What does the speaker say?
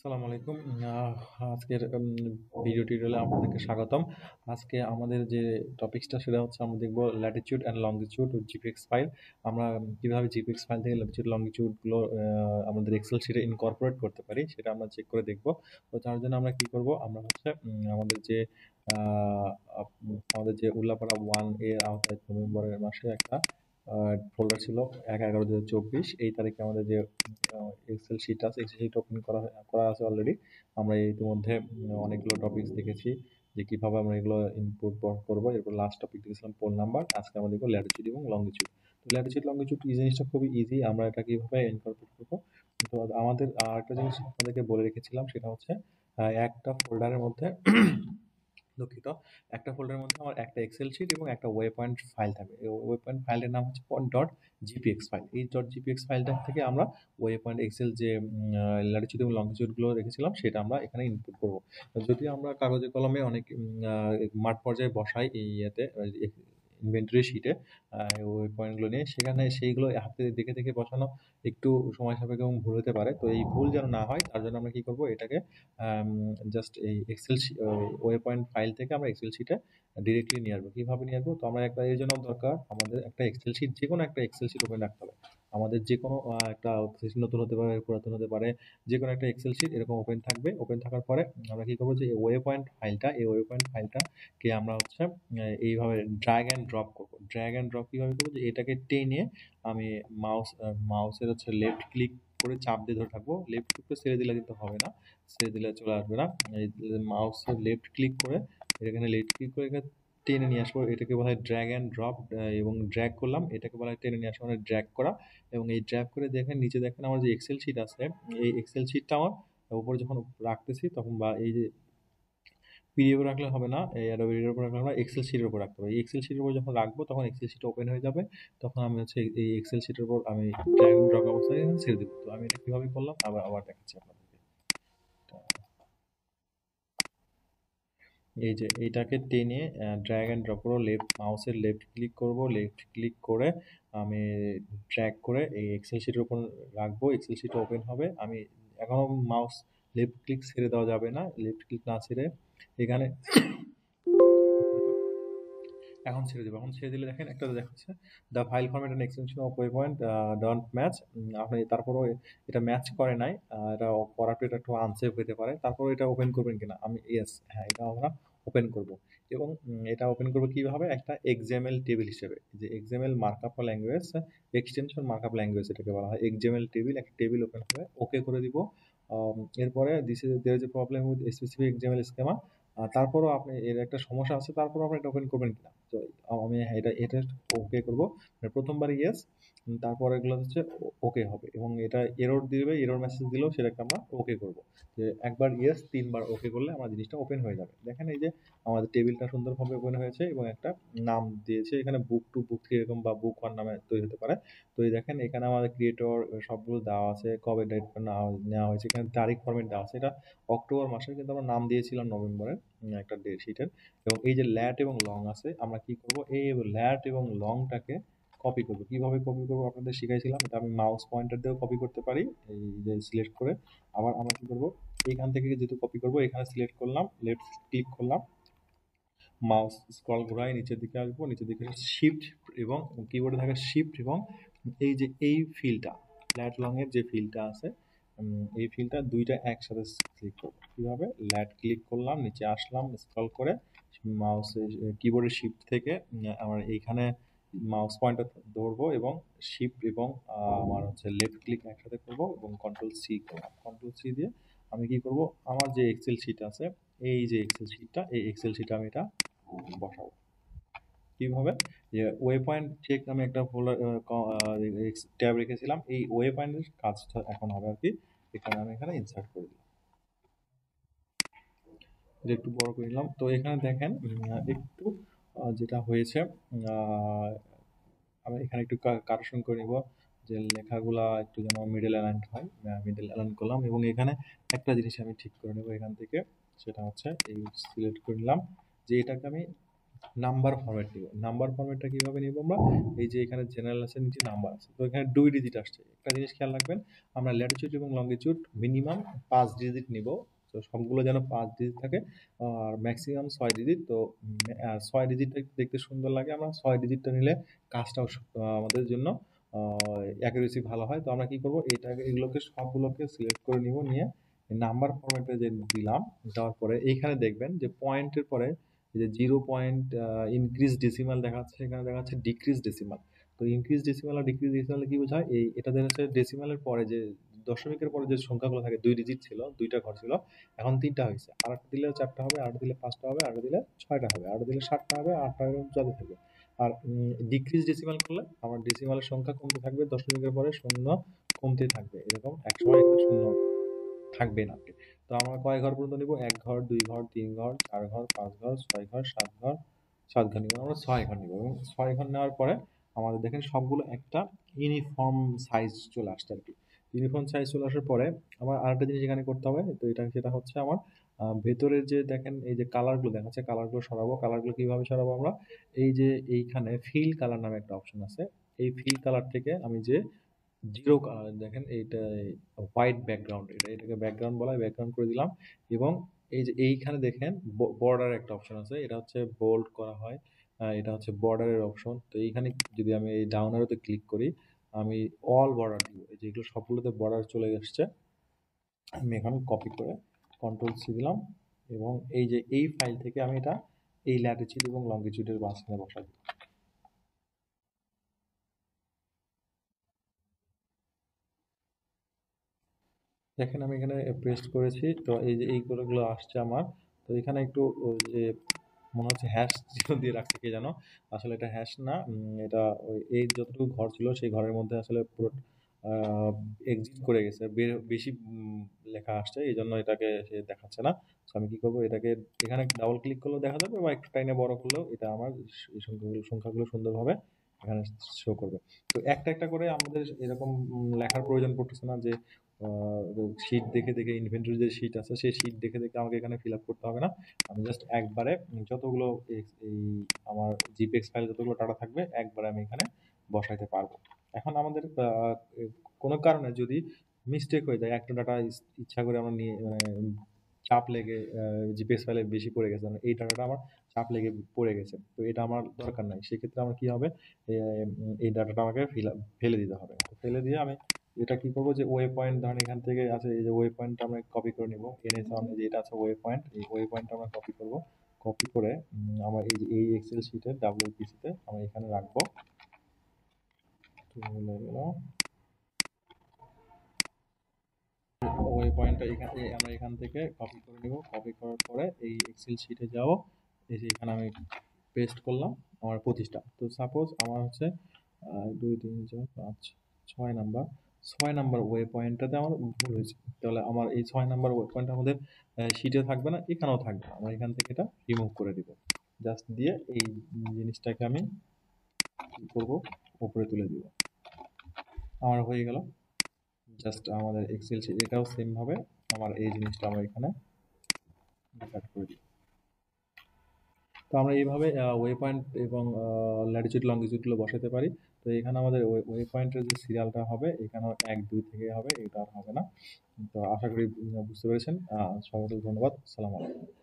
আসসালামু আলাইকুম। আজকের ভিডিও টিউটোরিয়ালে আপনাদেরকে স্বাগতম। আজকে আমাদের যে টপিকসটা সেটা হচ্ছে আমরা দেখব ল্যাটিটিউড অ্যান্ড লংগিটিউড ও জিপিএক্স ফাইল। আমরা কিভাবে জিপিএক্স ফাইল থেকে ল্যাটিটিউড লংগিটিউড গুলো আমাদের এক্সেল শিটে ইনকর্পোরেট করতে পারি সেটা আমরা চেক করে দেখব। তো তার জন্য আমরা কি করব, আমরা হচ্ছে আমাদের যে উল্লাপাড়া 1 এর আওতায় নভেম্বরের মাসে একটা ফোল্ডার ছিল ১/১১/২০২৪। এই তারিখে আমাদের যে এক্সেল শিট আছে, এক্সেল শিট ওপেন করা করা আছে অলরেডি। আমরা ইতিমধ্যে অনেকগুলো টপিকস দেখেছি যে কিভাবে আমরা এগুলো ইনপুট করব। এরপর লাস্ট টপিক দেখেছিলাম পোল নাম্বার। আজকে আমরা দেখবো ল্যাটিটিউড এবং লংগিটিউড। তো ল্যাটিটিউড লংগিটিউড এই জিনিসটা খুবই ইজি, আমরা এটা কিভাবে ইনকর্পোরেট করবো। তো আমাদের আরেকটা জিনিস আপনাদেরকে বলে রেখেছিলাম, সেটা হচ্ছে একটা ফোল্ডারের মধ্যে দুঃখিত, একটা ফোল্ডারের মধ্যে আমার একটা এক্সেল শিট এবং একটা ওয়েব পয়েন্ট ফাইল থাকবে। এই ওয়েব পয়েন্ট ফাইলের নাম হচ্ছে ডট জিপিএক্স ফাইল। এই ডট জিপিএক্স ফাইলটা থেকে আমরা ওয়েব পয়েন্ট এক্সেল যে ল্যাটিটিউড এবং লংগিটিউড গুলো রেখেছিলাম সেটা আমরা এখানে ইনপুট করব। যদি আমরা কাগজে কলমে অনেক মাঠ পর্যায়ে বসাই এই ইয়েতে ইনভেন্টরি শিটে ওই পয়েন্টগুলো নিয়ে, সেখানে সেইগুলো হাতে দেখে দেখে বসানো একটু সময় সাপেক্ষ এবং ভুল হতে পারে। তো এই ভুল যেন না হয় তার জন্য আমরা কি করব, এটাকে জাস্ট এই এক্সেল ওয়েব পয়েন্ট ফাইল থেকে আমরা এক্সেল শিটে ডিরেক্টলি নিয়ে আসবো। কিভাবে নিয়ে আসবো, তো আমরা একটা এর জন্য দরকার আমাদের একটা এক্সেল শিট, যে কোনো একটা এক্সেল শিট ওপেন রাখতে হবে। আমাদের যে কোনো একটা নতুন হতে পারে, পুরাতন হতে পারে, যে কোনো একটা এক্সেল শিট এরকম ওপেন থাকবে। ওপেন থাকার পরে আমরা কি করবো, যে ওয়েব পয়েন্ট ফাইলটা, এই ওয়েব পয়েন্ট ফাইলটাকে আমরা হচ্ছে এইভাবে ড্র্যাগ অ্যান্ড ড্রপ করবো। ড্র্যাগ অ্যান্ড ড্রপ কিভাবে করবো, যে এটাকে টেনে আমি মাউসের হচ্ছে লেফট ক্লিক করে চাপ দিয়ে ধরে থাকবো। লেফট ক্লিক করে ছেড়ে দিলে কিন্তু হবে না, ছেড়ে দিলে চলে আসবে না। এই মাউসের লেফট ক্লিক করে এখানে লেফট ক্লিক করে এখানে টেনে নিয়ে আসবো। এটাকে বলা হয় ড্র্যাগ অ্যান্ড ড্রপ। এবং ড্র্যাগ করলাম, এটাকে বলা হয় টেনে নিয়ে আসা, মানে ড্র্যাগ করা। এবং এই ড্র্যাগ করে দেখেন নিচে দেখেন আমার যে এক্সেল শিট আছে, এই এক্সেল শিটটা আমার উপরে যখন রাখতেছি তখন, বা এই যে পিডিএফ রাখলে হবে না, এই অ্যাডোবি রিডারের উপর রাখলে হবে না, এক্সেল শিটের উপর রাখতে হবে। এই এক্সেল শিটের উপর যখন রাখবো তখন এক্সেল শিট ওপেন হয়ে যাবে। তখন আমি হচ্ছে এই এক্সেল শিটের উপর আমি ড্র্যাগ এন্ড ড্রপ অবস্থায় এখানে ছেড়ে দিব। তো আমি এটা কিভাবে করলাম আবার আবার দেখাচ্ছি আপনাদেরকে। এই যে এইটাকে টেনে ড্র্যাগ অ্যান্ড ড্রপ করবো, মাউসের লেফট ক্লিক করব, লেফট ক্লিক করে আমি ড্র্যাগ করে এই এক্সেল শিটের উপর রাখবো। এক্সেল শিট ওপেন হবে। আমি এখনো মাউস লেফট ক্লিক ছেড়ে দেওয়া যাবে না, লেফট ক্লিক না ছেড়ে এখানে এখন ছেড়ে দেবো। এখন ছেড়ে দিলে দেখেন একটা দেখাচ্ছে, the file format and extension of web point don't match. আপনি তারপরেও এটা ম্যাচ করে নাই, এটা করার পর এটা একটু আনসেভ হতে পারে। তারপর এটা ওপেন করবেন কিনা, আমি ইয়েস, হ্যাঁ, এটা আমরা ওপেন করব। এবং এটা ওপেন করবো কিভাবে, একটা এক্সএমএল টেবিল হিসেবে, যে XML markup language, extension markup language এটাকে বলা হয়। এক্সএমএল টেবিল, একটা টেবিল ওপেন হবে, ওকে করে দিব। এরপরে this is there is a problem with specific XML schema. তারপরও আপনি এর একটা সমস্যা আছে, তারপরও আপনি এটা ওপেন করবেন কিনা। তো আমি হ্যাঁ, এটা এটা ওকে করবো। মানে প্রথমবার ইয়েস, তারপর এগুলো হচ্ছে ওকে হবে। এবং এটা এরর দিবে, এরর মেসেজ দিলেও সেটাকে আমরা ওকে করব। যে একবার ইয়েস, তিনবার ওকে করলে আমার জিনিসটা ওপেন হয়ে যাবে। দেখেন এই যে আমাদের টেবিলটা সুন্দরভাবে ওপেন হয়েছে এবং একটা নাম দিয়েছে এখানে, বুক টু, বুক থ্রি এরকম, বা বুক ওয়ান নামে তৈরি হতে পারে। তো এই দেখেন এখানে আমাদের ক্রিয়েটর সবগুলো দেওয়া আছে, কবে ডেট নেওয়া হয়েছে, এখানে তারিখ ফরম্যাট দেওয়া আছে। এটা অক্টোবর মাসের, কিন্তু আমরা নাম দিয়েছিলাম নভেম্বরের একটা ডেট শিটের। এবং এই যে ল্যাট এবং লং আছে, আমরা কি করব, এই ল্যাট এবং লংটাকে কপি করব। কিভাবে কপি করব আপনাদের শিখাইছিলাম, এটা আমি মাউস পয়েন্টার দিয়েও কপি করতে পারি, এই যে সিলেক্ট করে। আবার আমরা কি করব, এইখান থেকে যেহেতু কপি করব, এখানে সিলেক্ট করলাম, লেফট ক্লিক করলাম, মাউস স্ক্রল ঘোরায় নিচের দিকে আসবো, নিচের দিকে শিফট এবং কিবোর্ডে থাকা শিফট এবং এই যে এই ফিলটা, ল্যাট লং এর যে ফিলটা আছে, এই ফিলটা দুইটা একসাথে ক্লিক করবো। কিভাবে, ল্যাট ক্লিক করলাম, নিচে আসলাম, স্ক্রল করে মাউসে কিবোর্ডের শিফট থেকে আমার এইখানে মাউস পয়েন্টার ধরবো এবং শিফট এবং আমার হচ্ছে লেফট ক্লিক একসাথে করব এবং কন্ট্রোল সি করলাম। কন্ট্রোল সি দিয়ে আমি কি করব, আমার যে এক্সেল শিট আছে, এই যে এক্সেল শিটটা, এই এক্সেল শিটে আমি এটা বসাবো। কিভাবে, যে ওয়ে পয়েন্ট চেক আমি একটা ফোল্ডার ট্যাব রেখেছিলাম, এই ওয়ে পয়েন্টের কাজটা এখন হবে আর কি। এখানে আমি এখানে ইনসার্ট করে দিলাম, এটা একটু বড় করে নিলাম। তো এখানে দেখেন একটু যেটা হয়েছে, আমি এখানে একটু কারেকশন করে নিব, যে লেখাগুলা একটু যেন মিডল অ্যালাইন হয়। মিডল অ্যালাইন করলাম এবং এখানে একটা জিনিস আমি ঠিক করে নেব এখান থেকে, সেটা হচ্ছে এই সিলেক্ট করে নিলাম, যে এটাকে আমি নাম্বার ফরম্যাট নিব। নাম্বার ফরম্যাটটা কিভাবে নিব আমরা? এই যে এখানে জেনারেল আছে, নিচে নাম্বার আছে। তো এখানে 2 ডিজিট আসছে। একটা জিনিস খেয়াল রাখবেন, আমরা ল্যাটিটিউড এবং লঙ্গিটিউড মিনিমাম 5 ডিজিট নিব। তো সবগুলো যেন 5 ডিজিট থাকে আর ম্যাক্সিমাম 6 ডিজিট। তো 6 ডিজিটটা দেখতে সুন্দর লাগে। আমরা 6 ডিজিটটা নিলে কাজটাও আমাদের জন্য অ্যাকুরেসি ভালো হয়। তো আমরা কি করব? এগুলোকে সবগুলোকে সিলেক্ট করে নিব, নিয়ে নাম্বার ফরম্যাটে যে দিলাম, দেওয়ার পরে এইখানে দেখবেন যে পয়েন্টের পরে এই যে 0 পয়েন্ট ইনক্রিজ ডেসিমাল দেখাচ্ছে, এখানে দেখাচ্ছে ডিক্রিজ ডেসিমাল। তো ইনক্রিজ ডেসিমাল আর ডিক্রিজ ডেসিমাল কি বোঝায়? এটা দেখা যাচ্ছে ডেসিমালের পরে যে দশমিকের পরে যে সংখ্যাগুলো থাকে, 2 ডিজিট ছিল, 2টা ঘর ছিল, এখন 3টা হয়েছে। আরেকটা দিলে 4টা হবে, আরেকটা দিলে 5টা হবে, আরেকটা দিলে 6টা হবে, আরেকটা দিলে 7টা হবে, 8টা হবে, চলতে থাকবে। আর ডিক্রিজ ডেসিমাল করলে আমার ডেসিমালের সংখ্যা কমতে থাকবে, দশমিকের পরে শূন্য কমতে থাকবে, এরকম একসময় শূন্য থাকবে না। তো আমরা কয় ঘর পর্যন্ত নিব? 1 ঘর, 2 ঘর, 3 ঘর, 4 ঘর, 5 ঘর, 6 ঘর, 7 ঘর, 7 ঘর নিব। আমরা 6 ঘর নিব এবং 6 ঘর নেওয়ার পরে আমাদের দেখেন সবগুলো একটা ইউনিফর্ম সাইজ চলে আসছে আরকি। ইউনিফর্ম সাইজ চলে আসার পরে আমার আরেকটা জিনিস এখানে করতে হবে। তো সেটা হচ্ছে আমার ভেতরের যে দেখেন এই যে কালারগুলো দেখাচ্ছে, কালারগুলো সরাবো। কালারগুলো কিভাবে সরাবো আমরা? এই যে এইখানে ফিল কালার নামে একটা অপশন আছে। এই ফিল কালার থেকে আমি যে জিরো কালার দেখেন, এইটা হোয়াইট ব্যাকগ্রাউন্ড, এটাকে ব্যাকগ্রাউন্ড বলা হয়, ব্যাকগ্রাউন্ড করে দিলাম। এবং এই যে এইখানে দেখেন বর্ডার একটা অপশন আছে, এটা হচ্ছে বোল্ড করা হয়। এটা হচ্ছে বর্ডারের অপশন। তো এইখানে যদি আমি এই ডাউন অ্যারোতে ক্লিক করি, আমি অল বর্ডার দিব। এই যেগুলো সবগুলোতে বর্ডার চলে আসছে, আমি এখন কপি করে কন্ট্রোল সি দিলাম এবং এই যে এই ফাইল থেকে আমি এটা এই ল্যাটিটিউড এবং লঙ্গিটিউডের মাঝখানে বসাই দিই। দেখেন আমি এখানে পেস্ট করেছি। তো এই যে এইগুলো আসছে আমার। তো এখানে একটু ওই যে মনে হচ্ছে হ্যাশ চিহ্ন দিয়ে রাখছে কে যেন। আসলে এটা হ্যাশ না। এটা ওই এই যতটুকু ঘর ছিল সেই ঘরের মধ্যে আসলে পুরো এক্সিট করে গেছে। বেশি লেখা আসছে। এইজন্য এটাকে সে দেখাচ্ছে না। সো আমি কি করব? এটাকে এখানে ডাবল ক্লিক করলেও দেখা যাবে বা একটু টাইনে বড় করলেও এটা আমার এই সংখ্যাগুলো সুন্দরভাবে এখানে শো করবে। তো একটা, একটা করে আমাদের এরকম লেখার প্রয়োজন পড়তেছে না যে শিট দেখে, দেখে ইনভেন্টরি যে শিট আছে সেই শিট দেখে, দেখে আমাকে এখানে ফিল আপ করতে হবে না। আমি জাস্ট একবারে যতগুলো এই আমার জিপিএক্স ফাইল যতগুলো ডাটা থাকবে একবারে আমি এখানে বসাইতে পারবো। এখন আমাদের কোনো কারণে যদি মিস্টেক হয়ে যায়, একটা ডাটা ইচ্ছা করে আমরা নিয়ে মানে চাপ লেগে জিপিএক্স ফাইলে বেশি পড়ে গেছে, মানে এই ডাটাটা আমার চাপ লেগে পড়ে গেছে, তো এটা আমার দরকার নাই। সেক্ষেত্রে আমার কি হবে? এই ডাটাটা আমাকে ফেলে দিতে হবে। তো ফেলে দিয়ে আমি এটা কি করবো? যে ওয়ে পয়েন্ট ধরেন এখান থেকে আছে, এই যে ওয়ে পয়েন্টটা আমরা কপি করে নিব। এনএস অন যে এটা আছে ওয়ে পয়েন্ট, এই ওয়ে পয়েন্টটা আমরা কপি করব। কপি করে আমার এই যে এই এক্সেল শিটের ডাব্লিউপিসি তে আমরা এখানে রাখবো। তো ভুলে গেলাম। ওয়ে পয়েন্টটা আমরা এখান থেকে কপি করে নিব। কপি করার পরে এই এক্সেল শিটে যাব। এই যে এখানে আমি পেস্ট করলাম আমার 25টা। তো সাপোজ আমার হচ্ছে 2 3 4 5 6 নাম্বার, 6 নাম্বার ওয়ে পয়েন্টটাতে আমার ভুল হয়েছে। তাহলে আমার এই 6 নাম্বার ওয়ে পয়েন্ট আমাদের শিটে থাকবে না, এখানেও থাকবে না। আমরা এখান থেকে এটা রিমুভ করে দিব। জাস্ট দিয়ে এই জিনিসটাকে আমি কি করব? উপরে তুলে দিব। আমার হয়ে গেল। জাস্ট আমাদের এক্সেল শিট এটাও সেম ভাবে আমার এই জিনিসটা আমরা এখানে কাট করে দিই। তো আমরা এইভাবে ওয়ে পয়েন্ট এবং ল্যাটিটিউড লঙ্গিটিউডগুলো বসাতে পারি। তো এখানে আমাদের ওয়ে পয়েন্টের যে সিরিয়ালটা হবে এখানেও 1 2 থেকে হবে, এটা আর হবে না। তো আশা করি বুঝতে পেরেছেন। সবাইকে ধন্যবাদ। আসসালামু আলাইকুম।